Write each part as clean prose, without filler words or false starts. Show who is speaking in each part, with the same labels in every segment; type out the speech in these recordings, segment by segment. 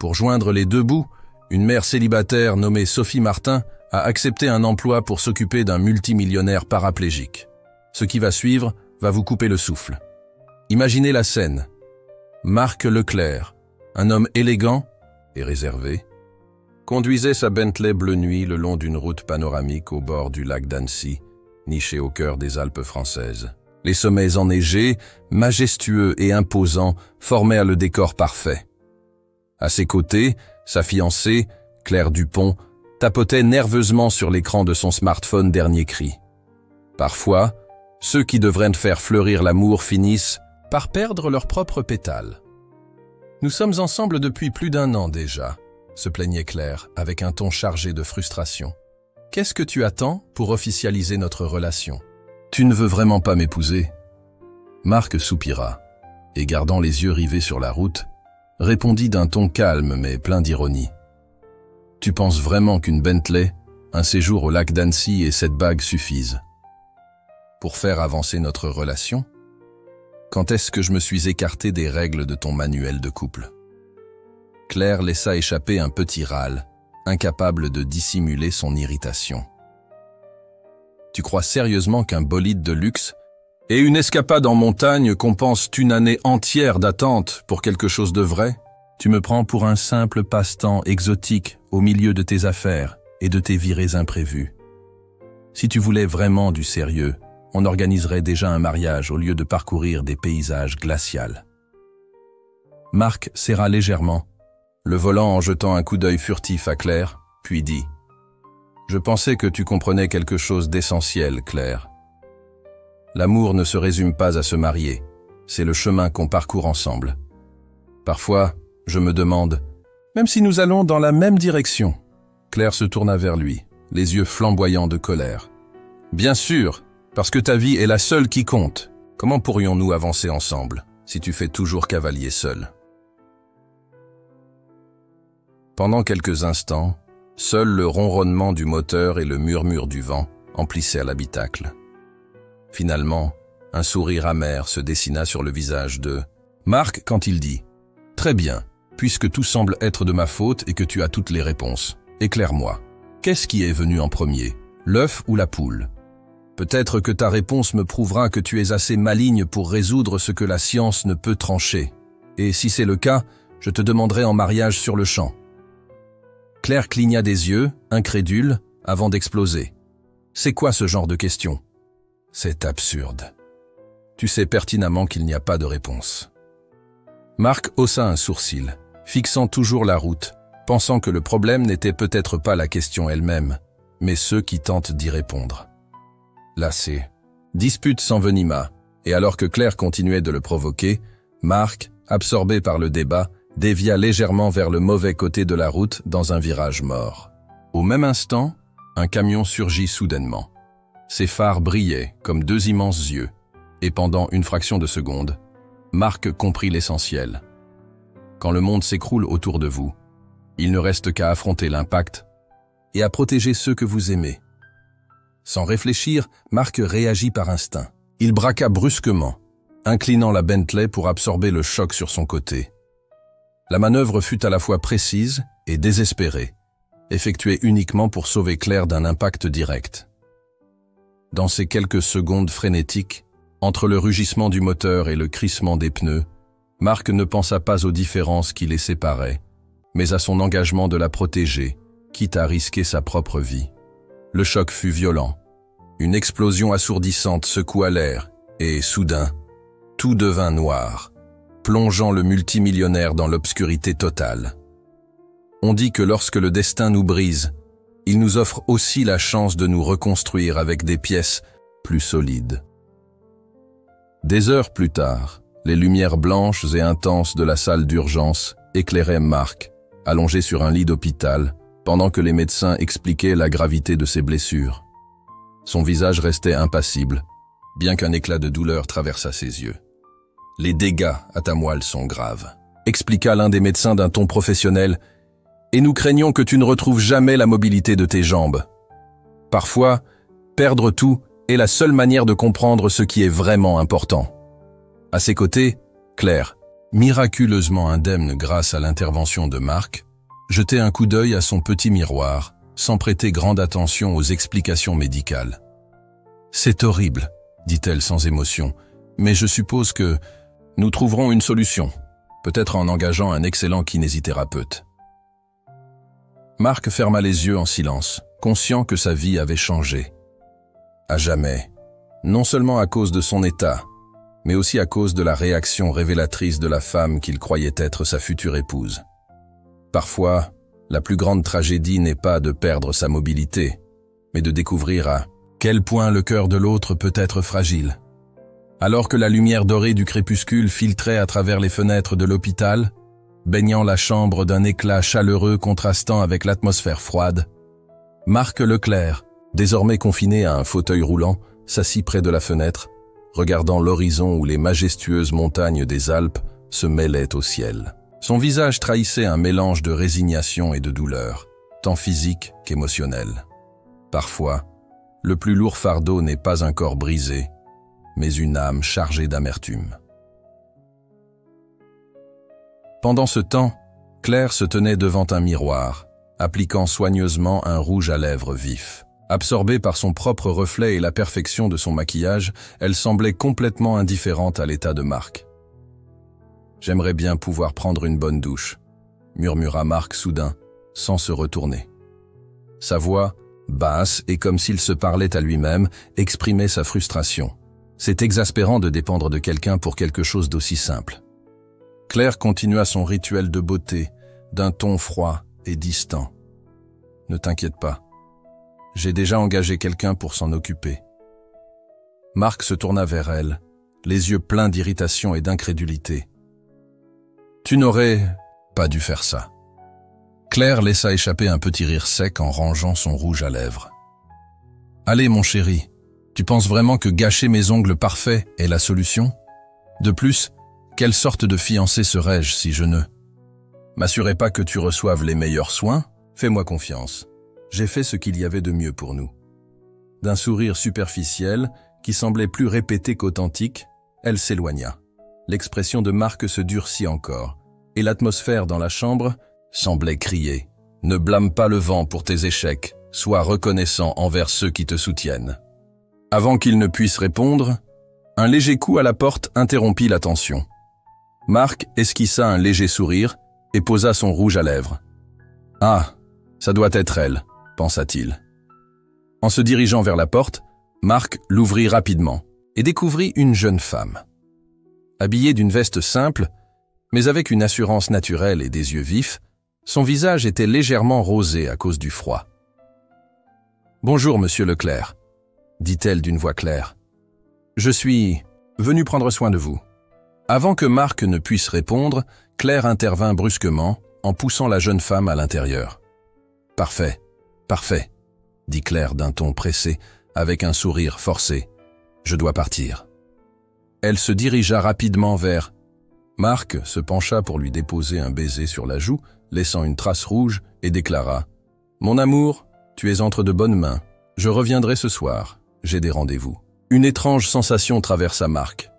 Speaker 1: Pour joindre les deux bouts, une mère célibataire nommée Sophie Martin a accepté un emploi pour s'occuper d'un multimillionnaire paraplégique. Ce qui va suivre va vous couper le souffle. Imaginez la scène. Marc Leclerc, un homme élégant et réservé, conduisait sa Bentley bleu nuit le long d'une route panoramique au bord du lac d'Annecy, niché au cœur des Alpes françaises. Les sommets enneigés, majestueux et imposants, formaient le décor parfait. À ses côtés, sa fiancée, Claire Dupont, tapotait nerveusement sur l'écran de son smartphone dernier cri. Parfois, ceux qui devraient faire fleurir l'amour finissent par perdre leurs propres pétales. « Nous sommes ensemble depuis plus d'1 an déjà », se plaignait Claire avec un ton chargé de frustration. « Qu'est-ce que tu attends pour officialiser notre relation ? Tu ne veux vraiment pas m'épouser ?» Marc soupira et, gardant les yeux rivés sur la route, répondit d'un ton calme mais plein d'ironie. « Tu penses vraiment qu'une Bentley, un séjour au lac d'Annecy et cette bague suffisent pour faire avancer notre relation ? Quand est-ce que je me suis écarté des règles de ton manuel de couple ?» Claire laissa échapper un petit râle, incapable de dissimuler son irritation. « Tu crois sérieusement qu'un bolide de luxe et une escapade en montagne compensent une année entière d'attente pour quelque chose de vrai ? Tu me prends pour un simple passe-temps exotique au milieu de tes affaires et de tes virées imprévues. Si tu voulais vraiment du sérieux, on organiserait déjà un mariage au lieu de parcourir des paysages glaciaux. » Marc serra légèrement, le volant en jetant un coup d'œil furtif à Claire, puis dit « Je pensais que tu comprenais quelque chose d'essentiel, Claire. L'amour ne se résume pas à se marier, c'est le chemin qu'on parcourt ensemble. Parfois, je me demande, même si nous allons dans la même direction. » Claire se tourna vers lui, les yeux flamboyants de colère. « Bien sûr, parce que ta vie est la seule qui compte. Comment pourrions-nous avancer ensemble si tu fais toujours cavalier seul ?» Pendant quelques instants, seul le ronronnement du moteur et le murmure du vent emplissaient l'habitacle. Finalement, un sourire amer se dessina sur le visage de Marc quand il dit « Très bien, puisque tout semble être de ma faute et que tu as toutes les réponses, éclaire-moi. Qu'est-ce qui est venu en premier, l'œuf ou la poule ? Peut-être que ta réponse me prouvera que tu es assez maligne pour résoudre ce que la science ne peut trancher. Et si c'est le cas, je te demanderai en mariage sur le champ. » Claire cligna des yeux, incrédule, avant d'exploser. « C'est quoi ce genre de question ? C'est absurde. Tu sais pertinemment qu'il n'y a pas de réponse. » Marc haussa un sourcil, fixant toujours la route, pensant que le problème n'était peut-être pas la question elle-même, mais ceux qui tentent d'y répondre. Lassé, dispute s'envenima, et alors que Claire continuait de le provoquer, Marc, absorbé par le débat, dévia légèrement vers le mauvais côté de la route dans un virage mort. Au même instant, un camion surgit soudainement. Ses phares brillaient comme 2 immenses yeux, et pendant une fraction de seconde, Marc comprit l'essentiel. Quand le monde s'écroule autour de vous, il ne reste qu'à affronter l'impact et à protéger ceux que vous aimez. Sans réfléchir, Marc réagit par instinct. Il braqua brusquement, inclinant la Bentley pour absorber le choc sur son côté. La manœuvre fut à la fois précise et désespérée, effectuée uniquement pour sauver Claire d'un impact direct. Dans ces quelques secondes frénétiques, entre le rugissement du moteur et le crissement des pneus, Marc ne pensa pas aux différences qui les séparaient, mais à son engagement de la protéger, quitte à risquer sa propre vie. Le choc fut violent. Une explosion assourdissante secoua l'air, et soudain, tout devint noir, plongeant le multimillionnaire dans l'obscurité totale. On dit que lorsque le destin nous brise, il nous offre aussi la chance de nous reconstruire avec des pièces plus solides. Des heures plus tard, les lumières blanches et intenses de la salle d'urgence éclairaient Marc, allongé sur un lit d'hôpital, pendant que les médecins expliquaient la gravité de ses blessures. Son visage restait impassible, bien qu'un éclat de douleur traversât ses yeux. « Les dégâts à ta moelle sont graves », expliqua l'un des médecins d'un ton professionnel, « et nous craignons que tu ne retrouves jamais la mobilité de tes jambes. Parfois, perdre tout est la seule manière de comprendre ce qui est vraiment important. » À ses côtés, Claire, miraculeusement indemne grâce à l'intervention de Marc, jetait un coup d'œil à son petit miroir, sans prêter grande attention aux explications médicales. « C'est horrible, dit-elle sans émotion, mais je suppose que nous trouverons une solution, peut-être en engageant un excellent kinésithérapeute. » Marc ferma les yeux en silence, conscient que sa vie avait changé. À jamais, non seulement à cause de son état, mais aussi à cause de la réaction révélatrice de la femme qu'il croyait être sa future épouse. Parfois, la plus grande tragédie n'est pas de perdre sa mobilité, mais de découvrir à quel point le cœur de l'autre peut être fragile. Alors que la lumière dorée du crépuscule filtrait à travers les fenêtres de l'hôpital, baignant la chambre d'un éclat chaleureux contrastant avec l'atmosphère froide, Marc Leclerc, désormais confiné à un fauteuil roulant, s'assit près de la fenêtre, regardant l'horizon où les majestueuses montagnes des Alpes se mêlaient au ciel. Son visage trahissait un mélange de résignation et de douleur, tant physique qu'émotionnel. Parfois, le plus lourd fardeau n'est pas un corps brisé, mais une âme chargée d'amertume. Pendant ce temps, Claire se tenait devant un miroir, appliquant soigneusement un rouge à lèvres vif. Absorbée par son propre reflet et la perfection de son maquillage, elle semblait complètement indifférente à l'état de Marc. « J'aimerais bien pouvoir prendre une bonne douche », murmura Marc soudain, sans se retourner. Sa voix, basse et comme s'il se parlait à lui-même, exprimait sa frustration. C'est exaspérant de dépendre de quelqu'un pour quelque chose d'aussi simple. Claire continua son rituel de beauté, d'un ton froid et distant. « Ne t'inquiète pas. J'ai déjà engagé quelqu'un pour s'en occuper. » Marc se tourna vers elle, les yeux pleins d'irritation et d'incrédulité. « Tu n'aurais pas dû faire ça. » Claire laissa échapper un petit rire sec en rangeant son rouge à lèvres. « Allez, mon chéri, tu penses vraiment que gâcher mes ongles parfaits est la solution? De plus, quelle sorte de fiancé serais-je si je ne m'assurais pas que tu reçoives les meilleurs soins? Fais-moi confiance. J'ai fait ce qu'il y avait de mieux pour nous. » D'un sourire superficiel, qui semblait plus répété qu'authentique, elle s'éloigna. L'expression de Marc se durcit encore, et l'atmosphère dans la chambre semblait crier « Ne blâme pas le vent pour tes échecs, sois reconnaissant envers ceux qui te soutiennent. » Avant qu'il ne puisse répondre, un léger coup à la porte interrompit la tension. Marc esquissa un léger sourire et posa son rouge à lèvres. « Ah, ça doit être elle, » pensa-t-il. En se dirigeant vers la porte, Marc l'ouvrit rapidement et découvrit une jeune femme. Habillée d'une veste simple, mais avec une assurance naturelle et des yeux vifs, son visage était légèrement rosé à cause du froid. « Bonjour, monsieur Leclerc, » dit-elle d'une voix claire. « Je suis venu prendre soin de vous. » Avant que Marc ne puisse répondre, Claire intervint brusquement en poussant la jeune femme à l'intérieur. « Parfait, parfait, » dit Claire d'un ton pressé, avec un sourire forcé. « Je dois partir. » Elle se dirigea rapidement vers... Marc se pencha pour lui déposer un baiser sur la joue, laissant une trace rouge, et déclara « Mon amour, tu es entre de bonnes mains. Je reviendrai ce soir. J'ai des rendez-vous. » Une étrange sensation traversa Marc.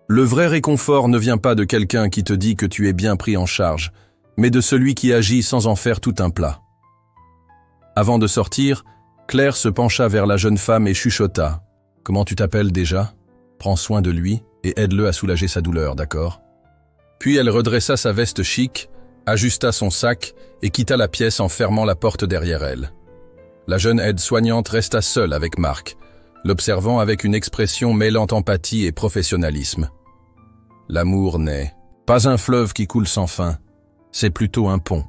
Speaker 1: Le vrai réconfort ne vient pas de quelqu'un qui te dit que tu es bien pris en charge, mais de celui qui agit sans en faire tout un plat. Avant de sortir, Claire se pencha vers la jeune femme et chuchota. « Comment tu t'appelles déjà ? Prends soin de lui et aide-le à soulager sa douleur, d'accord ?» Puis elle redressa sa veste chic, ajusta son sac et quitta la pièce en fermant la porte derrière elle. La jeune aide-soignante resta seule avec Marc, l'observant avec une expression mêlant empathie et professionnalisme. L'amour n'est pas un fleuve qui coule sans fin, c'est plutôt un pont,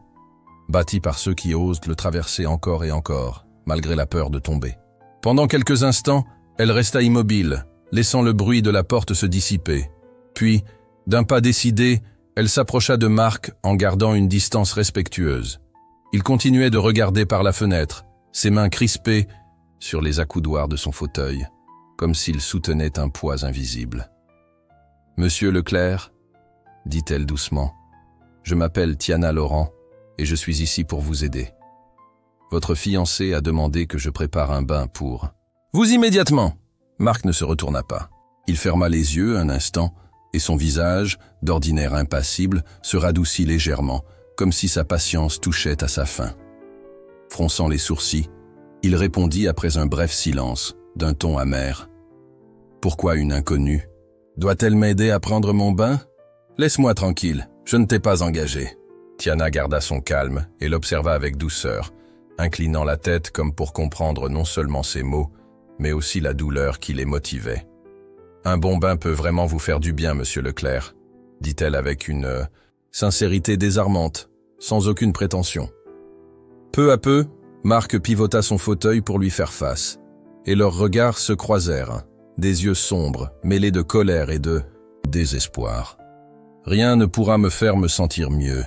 Speaker 1: bâti par ceux qui osent le traverser encore et encore, malgré la peur de tomber. Pendant quelques instants, elle resta immobile, laissant le bruit de la porte se dissiper. Puis, d'un pas décidé, elle s'approcha de Marc en gardant une distance respectueuse. Il continuait de regarder par la fenêtre, ses mains crispées sur les accoudoirs de son fauteuil, comme s'il soutenait un poids invisible. « Monsieur Leclerc, » dit-elle doucement, « je m'appelle Tiana Laurent et je suis ici pour vous aider. Votre fiancé a demandé que je prépare un bain pour... » « Vous immédiatement !» Marc ne se retourna pas. Il ferma les yeux un instant et son visage, d'ordinaire impassible, se radoucit légèrement, comme si sa patience touchait à sa fin. Fronçant les sourcils, il répondit après un bref silence, d'un ton amer. « Pourquoi une inconnue? Doit-elle m'aider à prendre mon bain? Laisse-moi tranquille, je ne t'ai pas engagé. » Tiana garda son calme et l'observa avec douceur, inclinant la tête comme pour comprendre non seulement ses mots, mais aussi la douleur qui les motivait. « Un bon bain peut vraiment vous faire du bien, monsieur Leclerc, » dit-elle avec une sincérité désarmante, sans aucune prétention. Peu à peu, Marc pivota son fauteuil pour lui faire face, et leurs regards se croisèrent, des yeux sombres, mêlés de colère et de désespoir. « Rien ne pourra me faire me sentir mieux, »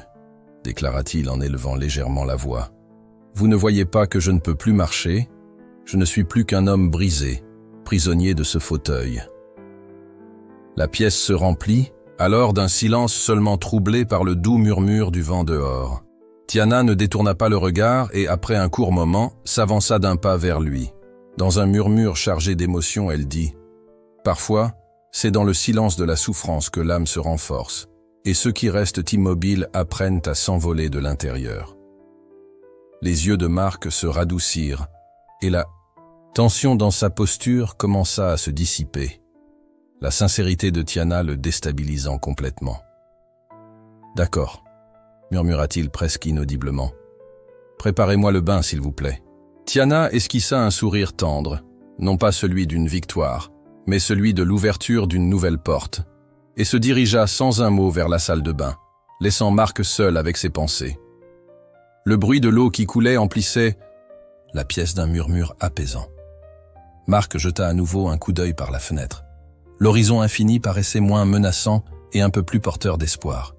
Speaker 1: déclara-t-il en élevant légèrement la voix. « Vous ne voyez pas que je ne peux plus marcher? Je ne suis plus qu'un homme brisé, prisonnier de ce fauteuil. » La pièce se remplit, alors d'un silence seulement troublé par le doux murmure du vent dehors. Tiana ne détourna pas le regard et, après un court moment, s'avança d'un pas vers lui. Dans un murmure chargé d'émotion, elle dit « Parfois, c'est dans le silence de la souffrance que l'âme se renforce, et ceux qui restent immobiles apprennent à s'envoler de l'intérieur. » Les yeux de Marc se radoucirent, et la tension dans sa posture commença à se dissiper, la sincérité de Tiana le déstabilisant complètement. « D'accord, » murmura-t-il presque inaudiblement. « Préparez-moi le bain, s'il vous plaît. » Tiana esquissa un sourire tendre, non pas celui d'une victoire, mais celui de l'ouverture d'une nouvelle porte, et se dirigea sans un mot vers la salle de bain, laissant Marc seul avec ses pensées. Le bruit de l'eau qui coulait emplissait la pièce d'un murmure apaisant. Marc jeta à nouveau un coup d'œil par la fenêtre. L'horizon infini paraissait moins menaçant et un peu plus porteur d'espoir.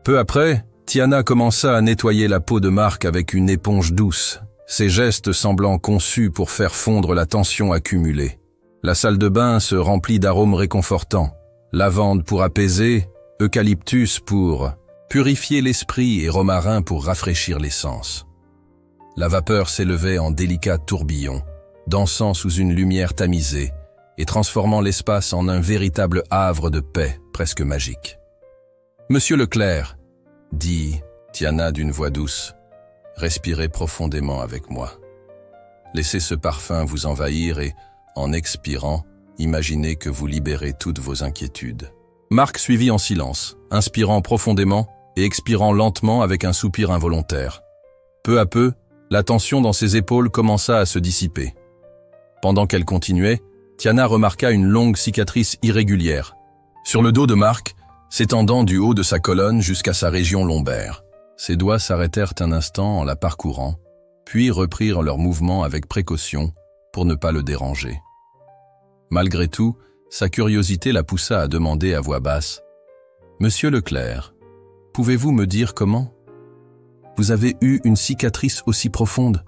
Speaker 1: Peu après, Tiana commença à nettoyer la peau de Marc avec une éponge douce, ses gestes semblant conçus pour faire fondre la tension accumulée. La salle de bain se remplit d'arômes réconfortants, lavande pour apaiser, eucalyptus pour purifier l'esprit et romarin pour rafraîchir les sens. La vapeur s'élevait en délicats tourbillons, dansant sous une lumière tamisée et transformant l'espace en un véritable havre de paix presque magique. « Monsieur Leclerc, » dit Tiana d'une voix douce, « respirez profondément avec moi. Laissez ce parfum vous envahir et, en expirant, imaginez que vous libérez toutes vos inquiétudes. » Marc suivit en silence, inspirant profondément et expirant lentement avec un soupir involontaire. Peu à peu, la tension dans ses épaules commença à se dissiper. Pendant qu'elle continuait, Tiana remarqua une longue cicatrice irrégulière, sur le dos de Marc, s'étendant du haut de sa colonne jusqu'à sa région lombaire. Ses doigts s'arrêtèrent un instant en la parcourant, puis reprirent leur mouvement avec précaution pour ne pas le déranger. Malgré tout, sa curiosité la poussa à demander à voix basse « Monsieur Leclerc, pouvez-vous me dire comment? Vous avez eu une cicatrice aussi profonde ?»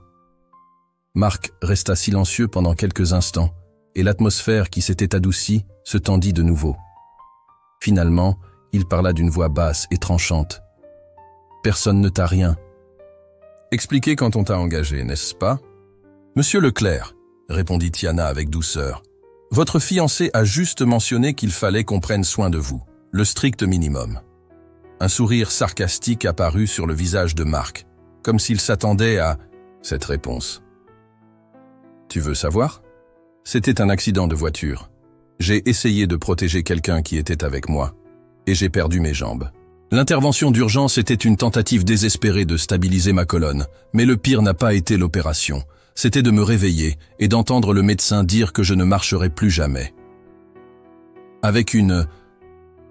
Speaker 1: Marc resta silencieux pendant quelques instants, et l'atmosphère qui s'était adoucie se tendit de nouveau. Finalement, il parla d'une voix basse et tranchante. « Personne ne t'a rien. Expliquez quand on t'a engagé, n'est-ce pas? » « Monsieur Leclerc, » répondit Tiana avec douceur, « votre fiancé a juste mentionné qu'il fallait qu'on prenne soin de vous, le strict minimum. » Un sourire sarcastique apparut sur le visage de Marc, comme s'il s'attendait à cette réponse. « Tu veux savoir? C'était un accident de voiture. J'ai essayé de protéger quelqu'un qui était avec moi, et j'ai perdu mes jambes. L'intervention d'urgence était une tentative désespérée de stabiliser ma colonne, mais le pire n'a pas été l'opération. C'était de me réveiller et d'entendre le médecin dire que je ne marcherais plus jamais. » Avec une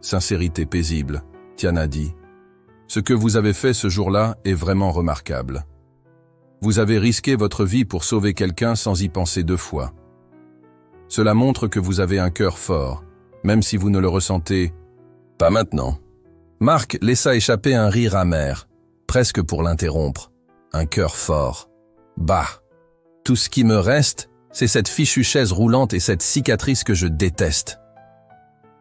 Speaker 1: sincérité paisible, Tiana dit « Ce que vous avez fait ce jour-là est vraiment remarquable. Vous avez risqué votre vie pour sauver quelqu'un sans y penser deux fois. Cela montre que vous avez un cœur fort, même si vous ne le ressentez pas maintenant. » Marc laissa échapper un rire amer, presque pour l'interrompre. Un cœur fort. Bah! Tout ce qui me reste, c'est cette fichue chaise roulante et cette cicatrice que je déteste.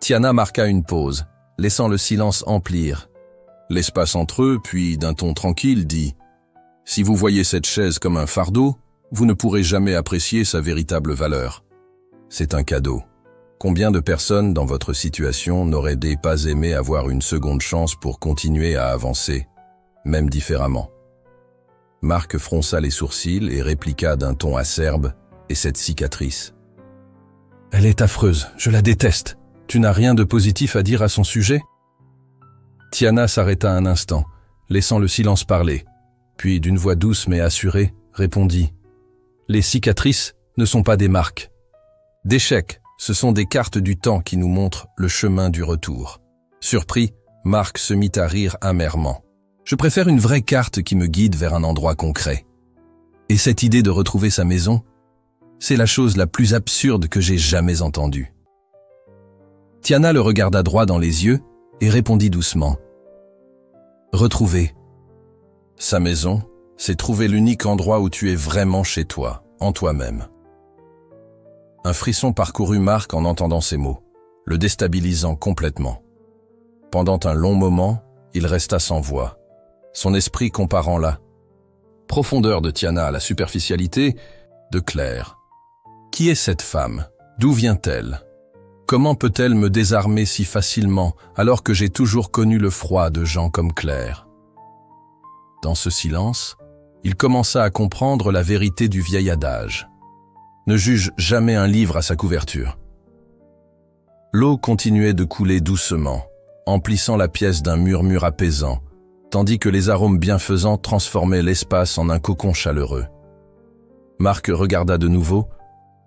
Speaker 1: Tiana marqua une pause, laissant le silence emplir. L'espace entre eux, puis d'un ton tranquille, dit « Si vous voyez cette chaise comme un fardeau, vous ne pourrez jamais apprécier sa véritable valeur. C'est un cadeau. Combien de personnes dans votre situation n'auraient pas aimé avoir une seconde chance pour continuer à avancer, même différemment? Marc fronça les sourcils et répliqua d'un ton acerbe, « Et cette cicatrice? » « Elle est affreuse, je la déteste. Tu n'as rien de positif à dire à son sujet ?» Tiana s'arrêta un instant, laissant le silence parler, puis d'une voix douce mais assurée, répondit « Les cicatrices ne sont pas des marques. D'échecs, ce sont des cartes du temps qui nous montrent le chemin du retour. » Surpris, Marc se mit à rire amèrement. « Je préfère une vraie carte qui me guide vers un endroit concret. Et cette idée de retrouver sa maison, c'est la chose la plus absurde que j'ai jamais entendue. » Tiana le regarda droit dans les yeux et répondit doucement. « Retrouver. Sa maison, c'est trouver l'unique endroit où tu es vraiment chez toi, en toi-même. » Un frisson parcourut Marc en entendant ces mots, le déstabilisant complètement. Pendant un long moment, il resta sans voix, son esprit comparant la profondeur de Tiana à la superficialité de Claire. Qui est cette femme? D'où vient-elle? Comment peut-elle me désarmer si facilement alors que j'ai toujours connu le froid de gens comme Claire? Dans ce silence, il commença à comprendre la vérité du vieil adage. Ne juge jamais un livre à sa couverture. L'eau continuait de couler doucement, emplissant la pièce d'un murmure apaisant, tandis que les arômes bienfaisants transformaient l'espace en un cocon chaleureux. Marc regarda de nouveau,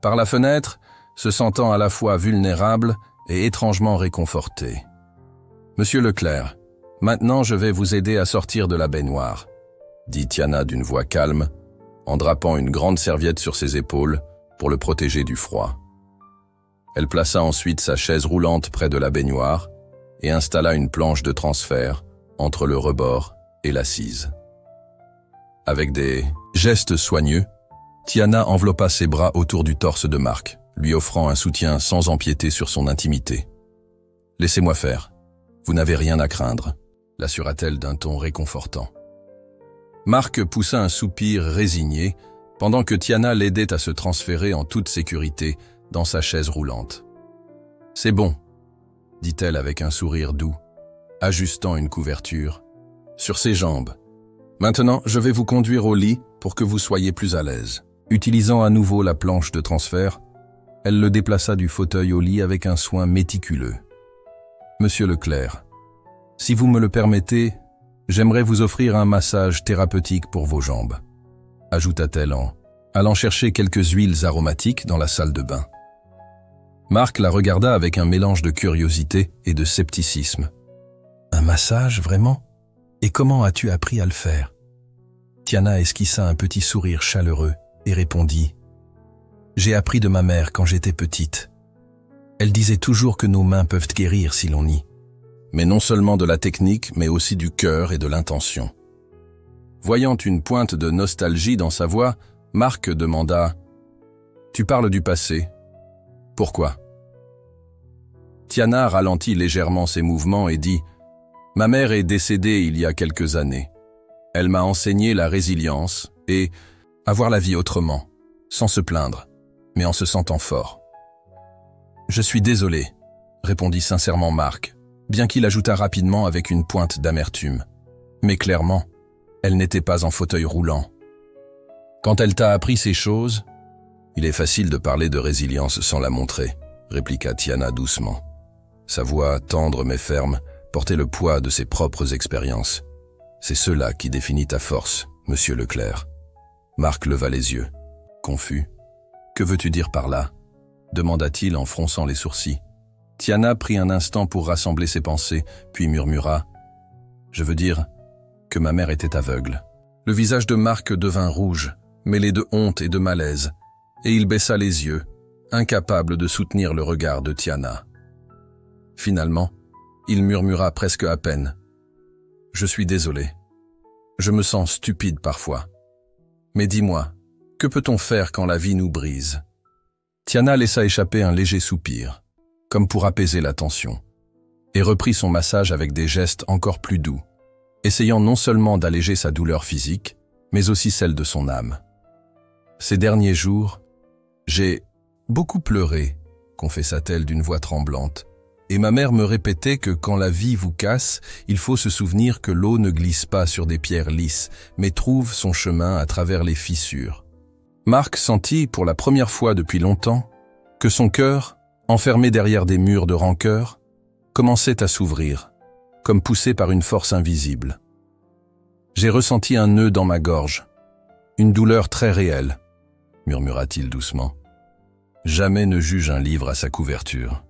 Speaker 1: par la fenêtre, se sentant à la fois vulnérable et étrangement réconforté. « Monsieur Leclerc, maintenant je vais vous aider à sortir de la baignoire, » dit Tiana d'une voix calme, en drapant une grande serviette sur ses épaules pour le protéger du froid. Elle plaça ensuite sa chaise roulante près de la baignoire et installa une planche de transfert entre le rebord et l'assise. Avec des gestes soigneux, Tiana enveloppa ses bras autour du torse de Marc, lui offrant un soutien sans empiéter sur son intimité. « Laissez-moi faire, vous n'avez rien à craindre », l'assura-t-elle d'un ton réconfortant. Marc poussa un soupir résigné pendant que Tiana l'aidait à se transférer en toute sécurité dans sa chaise roulante. « C'est bon », dit-elle avec un sourire doux, ajustant une couverture sur ses jambes. « Maintenant, je vais vous conduire au lit pour que vous soyez plus à l'aise. » Utilisant à nouveau la planche de transfert, elle le déplaça du fauteuil au lit avec un soin méticuleux. « Monsieur Leclerc, si vous me le permettez, j'aimerais vous offrir un massage thérapeutique pour vos jambes, » ajouta-t-elle en allant chercher quelques huiles aromatiques dans la salle de bain. Marc la regarda avec un mélange de curiosité et de scepticisme. « Un massage, vraiment? Et comment as-tu appris à le faire ?» Tiana esquissa un petit sourire chaleureux et répondit « J'ai appris de ma mère quand j'étais petite. Elle disait toujours que nos mains peuvent guérir si l'on y. Mais non seulement de la technique, mais aussi du cœur et de l'intention. » Voyant une pointe de nostalgie dans sa voix, Marc demanda « Tu parles du passé. Pourquoi ?» Tiana ralentit légèrement ses mouvements et dit « Ma mère est décédée il y a quelques années. Elle m'a enseigné la résilience et à voir la vie autrement, sans se plaindre, mais en se sentant fort. » « Je suis désolé, » répondit sincèrement Marc, bien qu'il ajouta rapidement avec une pointe d'amertume. « Mais clairement, elle n'était pas en fauteuil roulant. Quand elle t'a appris ces choses, il est facile de parler de résilience sans la montrer, » répliqua Tiana doucement. Sa voix, tendre mais ferme, portait le poids de ses propres expériences. « C'est cela qui définit ta force, monsieur Leclerc. » Marc leva les yeux, confus. « Que veux-tu dire par là ?» demanda-t-il en fronçant les sourcils. Tiana prit un instant pour rassembler ses pensées, puis murmura « Je veux dire que ma mère était aveugle. » Le visage de Marc devint rouge, mêlé de honte et de malaise, et il baissa les yeux, incapable de soutenir le regard de Tiana. Finalement, il murmura presque à peine « Je suis désolé. Je me sens stupide parfois. Mais dis-moi, que peut-on faire quand la vie nous brise ?» Tiana laissa échapper un léger soupir, comme pour apaiser la tension, et reprit son massage avec des gestes encore plus doux, essayant non seulement d'alléger sa douleur physique, mais aussi celle de son âme. « Ces derniers jours, j'ai beaucoup pleuré, confessa-t-elle d'une voix tremblante. Et ma mère me répétait que quand la vie vous casse, il faut se souvenir que l'eau ne glisse pas sur des pierres lisses, mais trouve son chemin à travers les fissures. Marc sentit, pour la première fois depuis longtemps, que son cœur, enfermé derrière des murs de rancœur, commençait à s'ouvrir, comme poussé par une force invisible. J'ai ressenti un nœud dans ma gorge, une douleur très réelle, murmura-t-il doucement. Jamais ne juge un livre à sa couverture.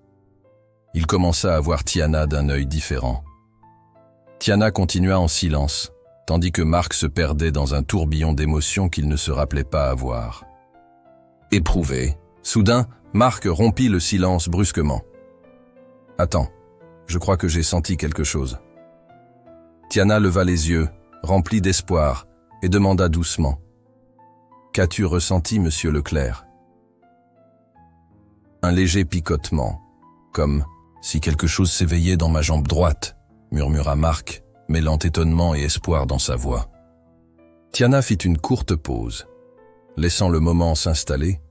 Speaker 1: Il commença à voir Tiana d'un œil différent. Tiana continua en silence, tandis que Marc se perdait dans un tourbillon d'émotions qu'il ne se rappelait pas avoir. Éprouvé, soudain, Marc rompit le silence brusquement. « Attends, je crois que j'ai senti quelque chose. » Tiana leva les yeux, remplie d'espoir, et demanda doucement. « Qu'as-tu ressenti, monsieur Leclerc ?» Un léger picotement, comme si quelque chose s'éveillait dans ma jambe droite, murmura Marc, mêlant étonnement et espoir dans sa voix. Tiana fit une courte pause, laissant le moment s'installer,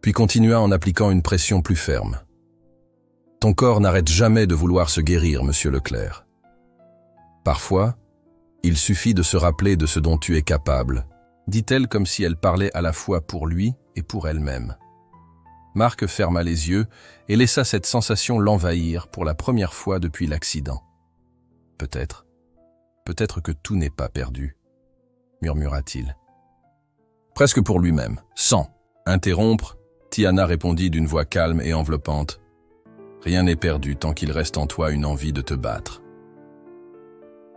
Speaker 1: puis continua en appliquant une pression plus ferme. « Ton corps n'arrête jamais de vouloir se guérir, monsieur Leclerc. Parfois, il suffit de se rappeler de ce dont tu es capable, dit-elle comme si elle parlait à la fois pour lui et pour elle-même. Marc ferma les yeux et laissa cette sensation l'envahir pour la première fois depuis l'accident. Peut-être que tout n'est pas perdu, murmura-t-il. Presque pour lui-même, sans interrompre, Tiana répondit d'une voix calme et enveloppante. Rien n'est perdu tant qu'il reste en toi une envie de te battre.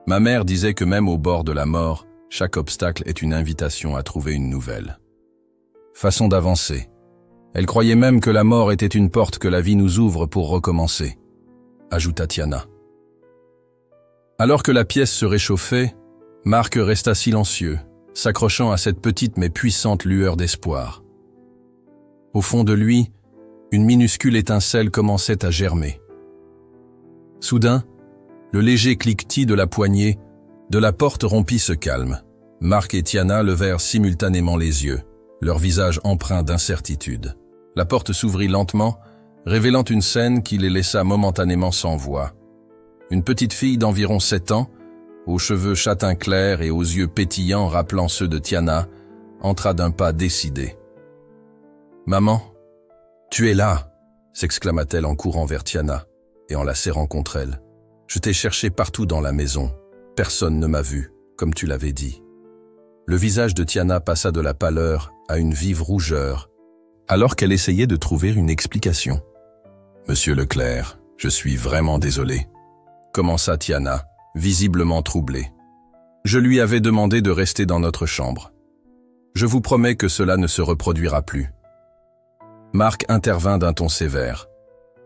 Speaker 1: Ma mère disait que même au bord de la mort, chaque obstacle est une invitation à trouver une nouvelle façon d'avancer. Elle croyait même que la mort était une porte que la vie nous ouvre pour recommencer, ajouta Tiana. Alors que la pièce se réchauffait, Marc resta silencieux, s'accrochant à cette petite mais puissante lueur d'espoir. Au fond de lui, une minuscule étincelle commençait à germer. Soudain, le léger cliquetis de la poignée de la porte rompit ce calme. Marc et Tiana levèrent simultanément les yeux, leur visage empreint d'incertitude. La porte s'ouvrit lentement, révélant une scène qui les laissa momentanément sans voix. Une petite fille d'environ 7 ans, aux cheveux châtain clair et aux yeux pétillants rappelant ceux de Tiana, entra d'un pas décidé. « Maman, tu es là !» s'exclama-t-elle en courant vers Tiana et en la serrant contre elle. « Je t'ai cherché partout dans la maison. Personne ne m'a vu, comme tu l'avais dit. » Le visage de Tiana passa de la pâleur à une vive rougeur, alors qu'elle essayait de trouver une explication. « Monsieur Leclerc, je suis vraiment désolé, » commença Tiana, visiblement troublée. « Je lui avais demandé de rester dans notre chambre. Je vous promets que cela ne se reproduira plus. » Marc intervint d'un ton sévère.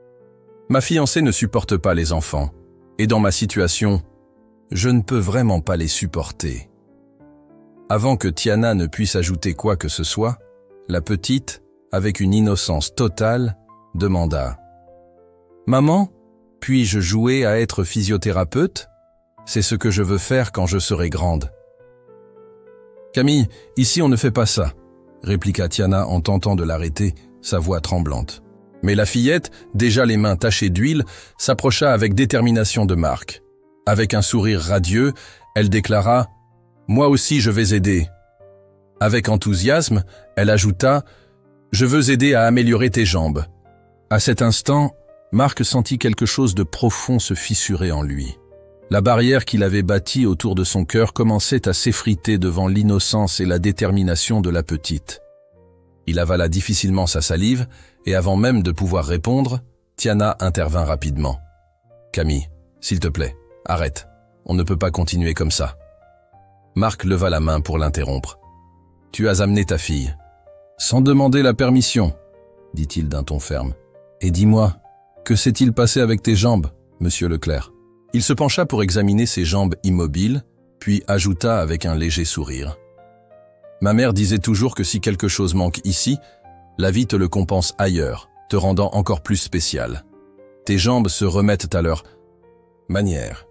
Speaker 1: « Ma fiancée ne supporte pas les enfants, et dans ma situation, je ne peux vraiment pas les supporter. » Avant que Tiana ne puisse ajouter quoi que ce soit, la petite, avec une innocence totale, demanda « Maman, puis-je jouer à être physiothérapeute? C'est ce que je veux faire quand je serai grande. »« Camille, ici on ne fait pas ça, » répliqua Tiana en tentant de l'arrêter, sa voix tremblante. Mais la fillette, déjà les mains tachées d'huile, s'approcha avec détermination de Marc. Avec un sourire radieux, elle déclara « Moi aussi je vais aider. » Avec enthousiasme, elle ajouta « Je veux aider à améliorer tes jambes. » À cet instant, Marc sentit quelque chose de profond se fissurer en lui. La barrière qu'il avait bâtie autour de son cœur commençait à s'effriter devant l'innocence et la détermination de la petite. Il avala difficilement sa salive, et avant même de pouvoir répondre, Tiana intervint rapidement. « Camille, s'il te plaît, arrête. On ne peut pas continuer comme ça. » Marc leva la main pour l'interrompre. « Tu as amené ta fille. »« Sans demander la permission, » dit-il d'un ton ferme. « Et dis-moi, que s'est-il passé avec tes jambes, monsieur Leclerc ?» Il se pencha pour examiner ses jambes immobiles, puis ajouta avec un léger sourire. « Ma mère disait toujours que si quelque chose manque ici, la vie te le compense ailleurs, te rendant encore plus spécial. Tes jambes se remettent à leur manière. »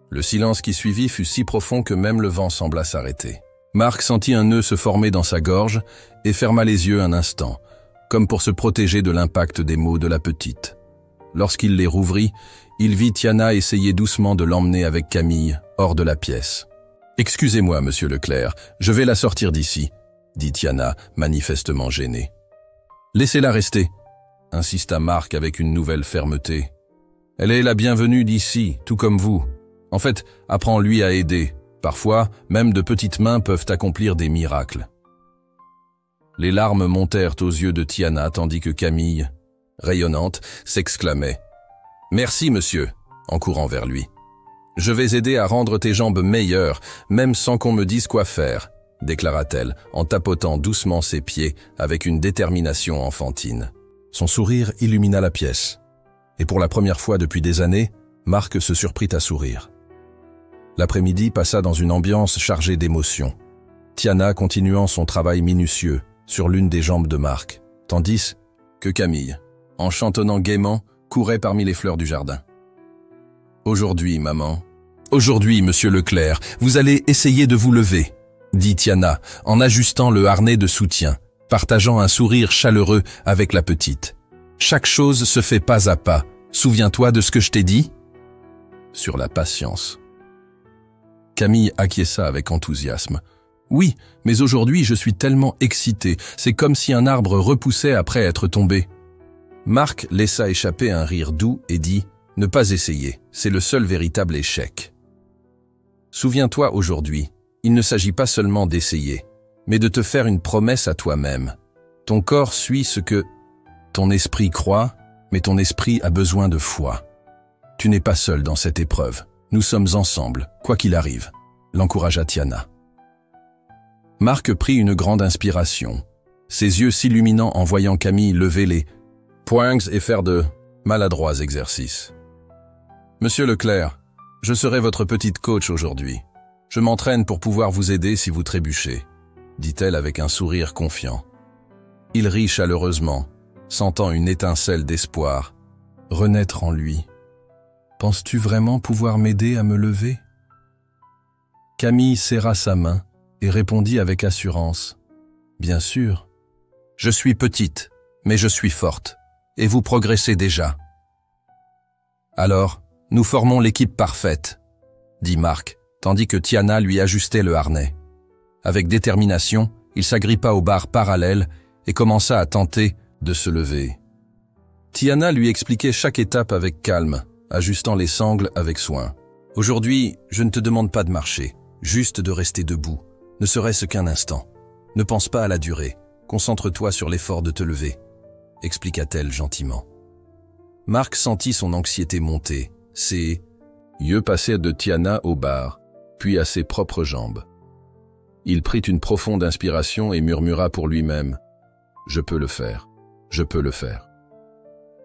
Speaker 1: Le silence qui suivit fut si profond que même le vent sembla s'arrêter. Marc sentit un nœud se former dans sa gorge et ferma les yeux un instant, comme pour se protéger de l'impact des mots de la petite. Lorsqu'il les rouvrit, il vit Tiana essayer doucement de l'emmener avec Camille, hors de la pièce. « Excusez-moi, monsieur Leclerc, je vais la sortir d'ici », dit Tiana, manifestement gênée. « Laissez-la rester », insista Marc avec une nouvelle fermeté. « Elle est la bienvenue d'ici, tout comme vous. En fait, apprends-lui à aider. Parfois, même de petites mains peuvent accomplir des miracles. » Les larmes montèrent aux yeux de Tiana tandis que Camille, rayonnante, s'exclamait « Merci, monsieur », en courant vers lui. « Je vais aider à rendre tes jambes meilleures, même sans qu'on me dise quoi faire », déclara-t-elle, en tapotant doucement ses pieds avec une détermination enfantine. Son sourire illumina la pièce. Et pour la première fois depuis des années, Marc se surprit à sourire. L'après-midi passa dans une ambiance chargée d'émotions. Tiana continuant son travail minutieux sur l'une des jambes de Marc, tandis que Camille, en chantonnant gaiement, courait parmi les fleurs du jardin. « Aujourd'hui, maman, aujourd'hui, monsieur Leclerc, vous allez essayer de vous lever », dit Tiana en ajustant le harnais de soutien, partageant un sourire chaleureux avec la petite. « Chaque chose se fait pas à pas. Souviens-toi de ce que je t'ai dit ?» Sur la patience. Camille acquiesça avec enthousiasme. « Oui, mais aujourd'hui je suis tellement excité, c'est comme si un arbre repoussait après être tombé. » Marc laissa échapper un rire doux et dit « Ne pas essayer, c'est le seul véritable échec. » Souviens-toi aujourd'hui, il ne s'agit pas seulement d'essayer, mais de te faire une promesse à toi-même. Ton corps suit ce que ton esprit croit, mais ton esprit a besoin de foi. Tu n'es pas seul dans cette épreuve, nous sommes ensemble, quoi qu'il arrive, l'encouragea Tiana. Marc prit une grande inspiration, ses yeux s'illuminant en voyant Camille lever les poings et faire de maladroits exercices. « Monsieur Leclerc, je serai votre petite coach aujourd'hui. Je m'entraîne pour pouvoir vous aider si vous trébuchez, » dit-elle avec un sourire confiant. Il rit chaleureusement, sentant une étincelle d'espoir renaître en lui. « Penses-tu vraiment pouvoir m'aider à me lever ?» Camille serra sa main et répondit avec assurance. « Bien sûr. Je suis petite, mais je suis forte, et vous progressez déjà. » « Alors, nous formons l'équipe parfaite, » dit Marc, tandis que Tiana lui ajustait le harnais. Avec détermination, il s'agrippa aux barres parallèles et commença à tenter de se lever. Tiana lui expliquait chaque étape avec calme, ajustant les sangles avec soin. « Aujourd'hui, je ne te demande pas de marcher, juste de rester debout, ne serait-ce qu'un instant. Ne pense pas à la durée, concentre-toi sur l'effort de te lever, » expliqua-t-elle gentiment. Marc sentit son anxiété monter, ses yeux passèrent de Tiana au bar, puis à ses propres jambes. Il prit une profonde inspiration et murmura pour lui-même « Je peux le faire, je peux le faire. »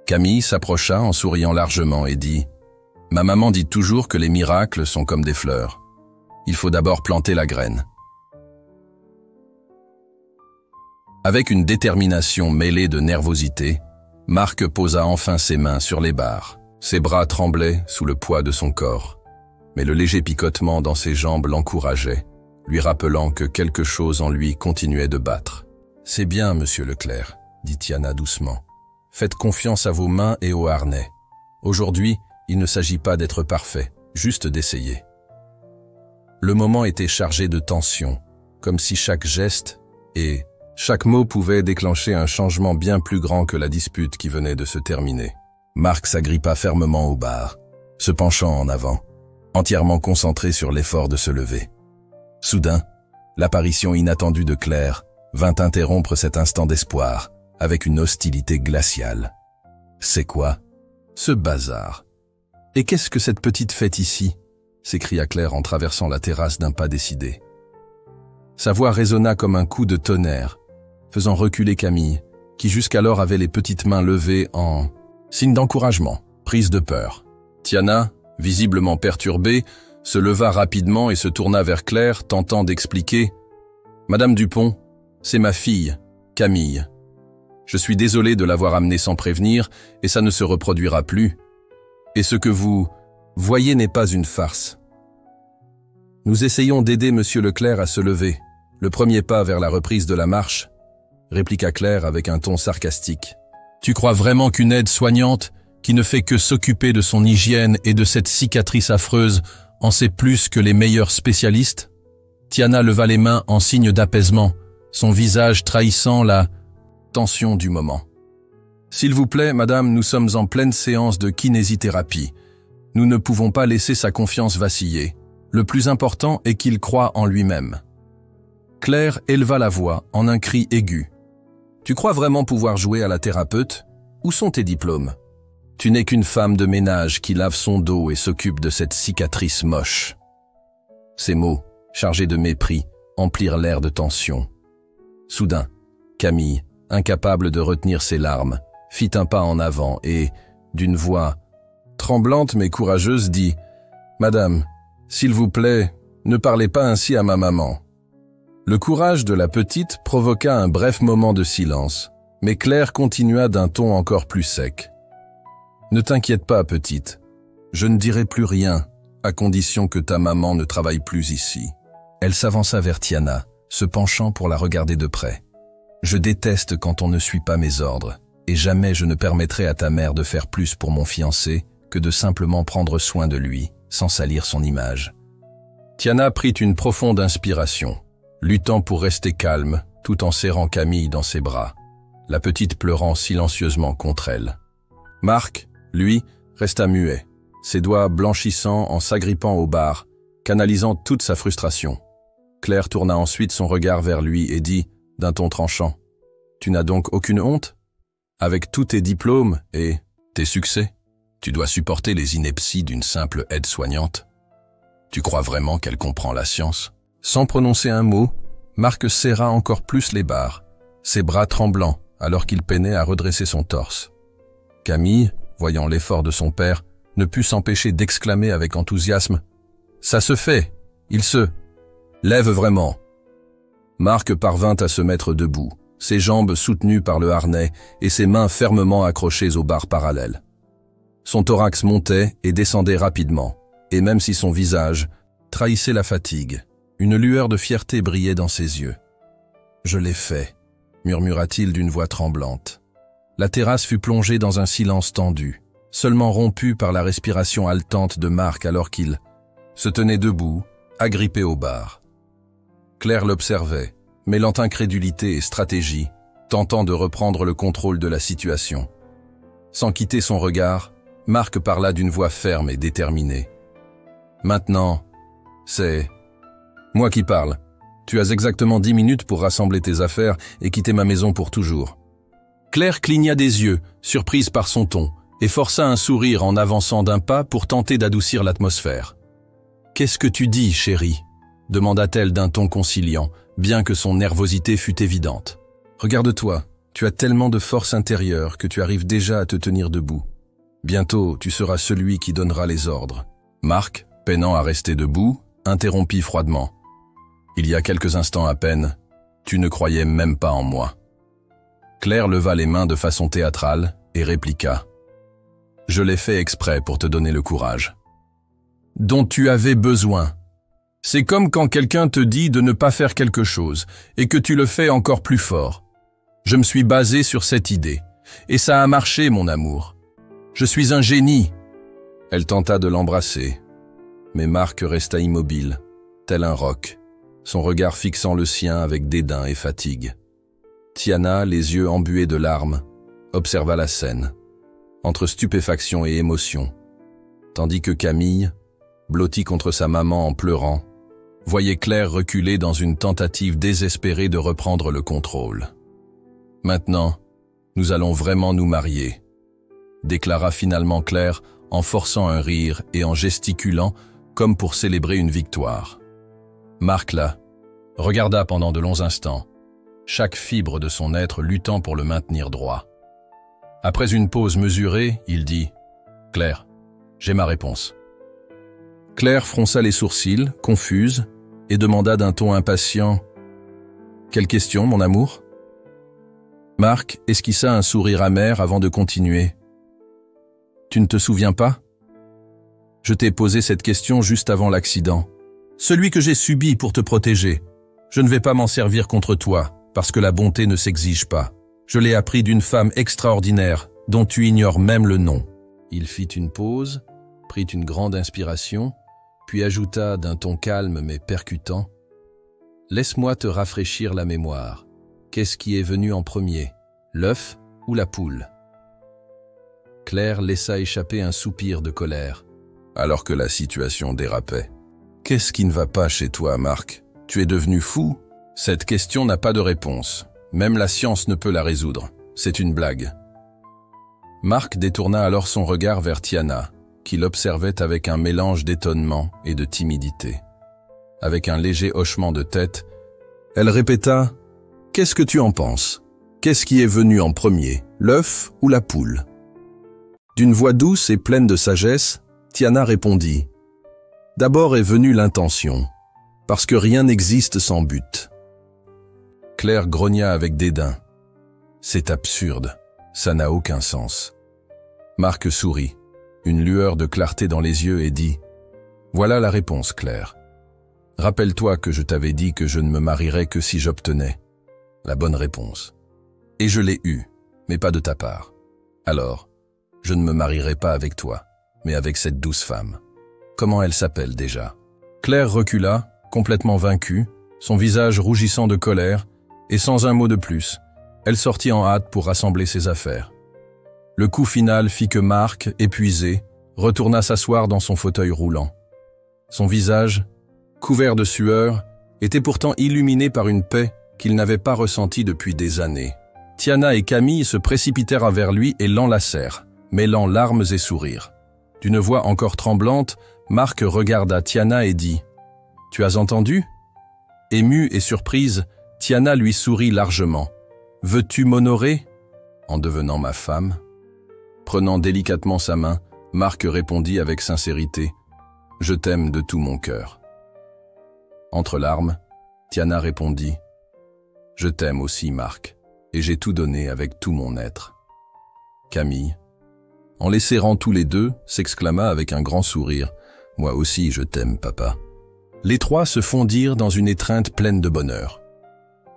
Speaker 1: Camille s'approcha en souriant largement et dit « Ma maman dit toujours que les miracles sont comme des fleurs. Il faut d'abord planter la graine. » Avec une détermination mêlée de nervosité, Marc posa enfin ses mains sur les barres. Ses bras tremblaient sous le poids de son corps, mais le léger picotement dans ses jambes l'encourageait, lui rappelant que quelque chose en lui continuait de battre. « C'est bien, monsieur Leclerc, » dit Tiana doucement. « Faites confiance à vos mains et au harnais. Aujourd'hui, il ne s'agit pas d'être parfait, juste d'essayer. » Le moment était chargé de tension, comme si chaque geste et chaque mot pouvait déclencher un changement bien plus grand que la dispute qui venait de se terminer. Marc s'agrippa fermement au bar, se penchant en avant, entièrement concentré sur l'effort de se lever. Soudain, l'apparition inattendue de Claire vint interrompre cet instant d'espoir avec une hostilité glaciale. « C'est quoi ce bazar? Et qu'est-ce que cette petite fait ici ?» s'écria Claire en traversant la terrasse d'un pas décidé. Sa voix résonna comme un coup de tonnerre, faisant reculer Camille, qui jusqu'alors avait les petites mains levées en signe d'encouragement, prise de peur. Tiana, visiblement perturbée, se leva rapidement et se tourna vers Claire, tentant d'expliquer « Madame Dupont, c'est ma fille, Camille. Je suis désolé de l'avoir amenée sans prévenir et ça ne se reproduira plus. Et ce que vous voyez n'est pas une farce. Nous essayons d'aider monsieur Leclerc à se lever, le premier pas vers la reprise de la marche. répliqua Claire avec un ton sarcastique. Tu crois vraiment qu'une aide-soignante, qui ne fait que s'occuper de son hygiène et de cette cicatrice affreuse, en sait plus que les meilleurs spécialistes? Tiana leva les mains en signe d'apaisement, son visage trahissant la tension du moment. S'il vous plaît, madame, nous sommes en pleine séance de kinésithérapie. Nous ne pouvons pas laisser sa confiance vaciller. Le plus important est qu'il croie en lui-même. Claire éleva la voix en un cri aigu. Tu crois vraiment pouvoir jouer à la thérapeute? Où sont tes diplômes? Tu n'es qu'une femme de ménage qui lave son dos et s'occupe de cette cicatrice moche. Ces mots, chargés de mépris, emplirent l'air de tension. Soudain, Camille, incapable de retenir ses larmes, fit un pas en avant et, d'une voix tremblante mais courageuse, dit « Madame, s'il vous plaît, ne parlez pas ainsi à ma maman. » Le courage de la petite provoqua un bref moment de silence, mais Claire continua d'un ton encore plus sec. « Ne t'inquiète pas, petite. Je ne dirai plus rien, à condition que ta maman ne travaille plus ici. » Elle s'avança vers Tiana, se penchant pour la regarder de près. « Je déteste quand on ne suit pas mes ordres, et jamais je ne permettrai à ta mère de faire plus pour mon fiancé que de simplement prendre soin de lui, sans salir son image. » Tiana prit une profonde inspiration, luttant pour rester calme, tout en serrant Camille dans ses bras, la petite pleurant silencieusement contre elle. Marc, lui, resta muet, ses doigts blanchissants en s'agrippant au bar, canalisant toute sa frustration. Claire tourna ensuite son regard vers lui et dit, d'un ton tranchant, « Tu n'as donc aucune honte? Avec tous tes diplômes et tes succès, tu dois supporter les inepties d'une simple aide-soignante. Tu crois vraiment qu'elle comprend la science? » Sans prononcer un mot, Marc serra encore plus les barres, ses bras tremblants alors qu'il peinait à redresser son torse. Camille, voyant l'effort de son père, ne put s'empêcher d'exclamer avec enthousiasme « Ça se fait, il se lève vraiment !» Marc parvint à se mettre debout, ses jambes soutenues par le harnais et ses mains fermement accrochées aux barres parallèles. Son thorax montait et descendait rapidement, et même si son visage trahissait la fatigue, une lueur de fierté brillait dans ses yeux. « Je l'ai fait », murmura-t-il d'une voix tremblante. La terrasse fut plongée dans un silence tendu, seulement rompu par la respiration haletante de Marc alors qu'il se tenait debout, agrippé au bar. Claire l'observait, mêlant incrédulité et stratégie, tentant de reprendre le contrôle de la situation. Sans quitter son regard, Marc parla d'une voix ferme et déterminée. « Maintenant, c'est moi qui parle. Tu as exactement 10 minutes pour rassembler tes affaires et quitter ma maison pour toujours. » Claire cligna des yeux, surprise par son ton, et força un sourire en avançant d'un pas pour tenter d'adoucir l'atmosphère. « Qu'est-ce que tu dis, chérie ?» demanda-t-elle d'un ton conciliant, bien que son nervosité fût évidente. « Regarde-toi, tu as tellement de force intérieure que tu arrives déjà à te tenir debout. Bientôt, tu seras celui qui donnera les ordres. » Marc, peinant à rester debout, interrompit froidement. « Il y a quelques instants à peine, tu ne croyais même pas en moi. » Claire leva les mains de façon théâtrale et répliqua. « Je l'ai fait exprès pour te donner le courage. » « Dont tu avais besoin. C'est comme quand quelqu'un te dit de ne pas faire quelque chose et que tu le fais encore plus fort. Je me suis basé sur cette idée. Et ça a marché, mon amour. Je suis un génie. » Elle tenta de l'embrasser. Mais Marc resta immobile, tel un roc, son regard fixant le sien avec dédain et fatigue. Tiana, les yeux embués de larmes, observa la scène, entre stupéfaction et émotion, tandis que Camille, blottie contre sa maman en pleurant, voyait Claire reculer dans une tentative désespérée de reprendre le contrôle. « Maintenant, nous allons vraiment nous marier », déclara finalement Claire en forçant un rire et en gesticulant comme pour célébrer une victoire. Marc là, regarda pendant de longs instants, chaque fibre de son être luttant pour le maintenir droit. Après une pause mesurée, il dit « Claire, j'ai ma réponse. » Claire fronça les sourcils, confuse, et demanda d'un ton impatient « Quelle question, mon amour ?» Marc esquissa un sourire amer avant de continuer. « Tu ne te souviens pas ? Je t'ai posé cette question juste avant l'accident. Celui que j'ai subi pour te protéger. Je ne vais pas m'en servir contre toi, parce que la bonté ne s'exige pas. Je l'ai appris d'une femme extraordinaire, dont tu ignores même le nom. » Il fit une pause, prit une grande inspiration, puis ajouta d'un ton calme mais percutant, « Laisse-moi te rafraîchir la mémoire. Qu'est-ce qui est venu en premier, l'œuf ou la poule ?» Claire laissa échapper un soupir de colère, alors que la situation dérapait. « Qu'est-ce qui ne va pas chez toi, Marc? Tu es devenu fou ?» Cette question n'a pas de réponse. Même la science ne peut la résoudre. C'est une blague. Marc détourna alors son regard vers Tiana, qui l'observait avec un mélange d'étonnement et de timidité. Avec un léger hochement de tête, elle répéta « Qu'est-ce que tu en penses? Qu'est-ce qui est venu en premier, l'œuf ou la poule ?» D'une voix douce et pleine de sagesse, Tiana répondit « D'abord est venue l'intention, parce que rien n'existe sans but. » Claire grogna avec dédain. « C'est absurde, ça n'a aucun sens. » Marc sourit, une lueur de clarté dans les yeux et dit « Voilà la réponse, Claire. Rappelle-toi que je t'avais dit que je ne me marierais que si j'obtenais la bonne réponse. Et je l'ai eue, mais pas de ta part. Alors, je ne me marierai pas avec toi, mais avec cette douce femme. Comment elle s'appelle déjà ?» Claire recula, complètement vaincue, son visage rougissant de colère, et sans un mot de plus, elle sortit en hâte pour rassembler ses affaires. Le coup final fit que Marc, épuisé, retourna s'asseoir dans son fauteuil roulant. Son visage, couvert de sueur, était pourtant illuminé par une paix qu'il n'avait pas ressentie depuis des années. Tiana et Camille se précipitèrent vers lui et l'enlacèrent, mêlant larmes et sourires. D'une voix encore tremblante, Marc regarda Tiana et dit « Tu as entendu ?» Émue et surprise, Tiana lui sourit largement. « Veux-tu m'honorer en devenant ma femme ?» Prenant délicatement sa main, Marc répondit avec sincérité « Je t'aime de tout mon cœur. » Entre larmes, Tiana répondit « Je t'aime aussi, Marc, et j'ai tout donné avec tout mon être. » Camille, en les serrant tous les deux, s'exclama avec un grand sourire « Moi aussi je t'aime, papa. » Les trois se fondirent dans une étreinte pleine de bonheur.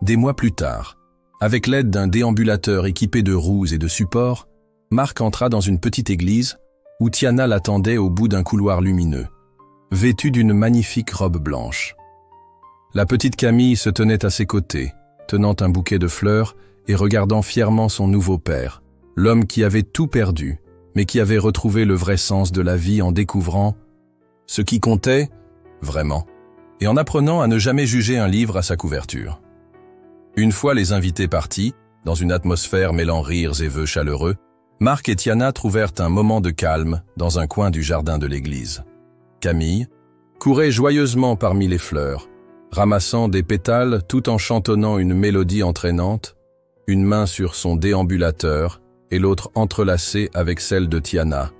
Speaker 1: Des mois plus tard, avec l'aide d'un déambulateur équipé de roues et de supports, Marc entra dans une petite église où Tiana l'attendait au bout d'un couloir lumineux, vêtue d'une magnifique robe blanche. La petite Camille se tenait à ses côtés, tenant un bouquet de fleurs et regardant fièrement son nouveau père, l'homme qui avait tout perdu, mais qui avait retrouvé le vrai sens de la vie en découvrant ce qui comptait vraiment, et en apprenant à ne jamais juger un livre à sa couverture. Une fois les invités partis, dans une atmosphère mêlant rires et vœux chaleureux, Marc et Tiana trouvèrent un moment de calme dans un coin du jardin de l'église. Camille courait joyeusement parmi les fleurs, ramassant des pétales tout en chantonnant une mélodie entraînante, une main sur son déambulateur et l'autre entrelacée avec celle de Tiana,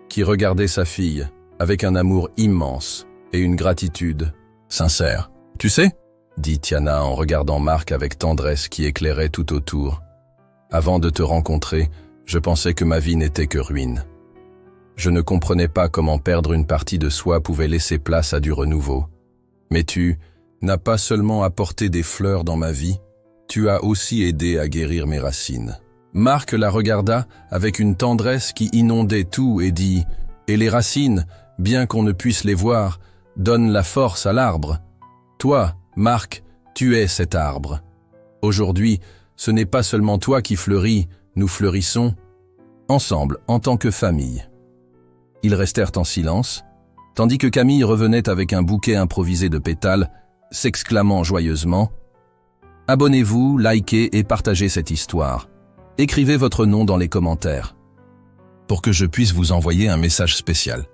Speaker 1: qui regardait sa fille avec un amour immense et une gratitude sincère. « Tu sais ?» dit Tiana en regardant Marc avec tendresse qui éclairait tout autour. « Avant de te rencontrer, je pensais que ma vie n'était que ruine. Je ne comprenais pas comment perdre une partie de soi pouvait laisser place à du renouveau. Mais tu n'as pas seulement apporté des fleurs dans ma vie, tu as aussi aidé à guérir mes racines. » Marc la regarda avec une tendresse qui inondait tout et dit « Et les racines, bien qu'on ne puisse les voir, donnent la force à l'arbre. Toi, Marc, tu es cet arbre. Aujourd'hui, ce n'est pas seulement toi qui fleuris, nous fleurissons, ensemble, en tant que famille. » Ils restèrent en silence, tandis que Camille revenait avec un bouquet improvisé de pétales, s'exclamant joyeusement « Abonnez-vous, likez et partagez cette histoire. Écrivez votre nom dans les commentaires pour que je puisse vous envoyer un message spécial.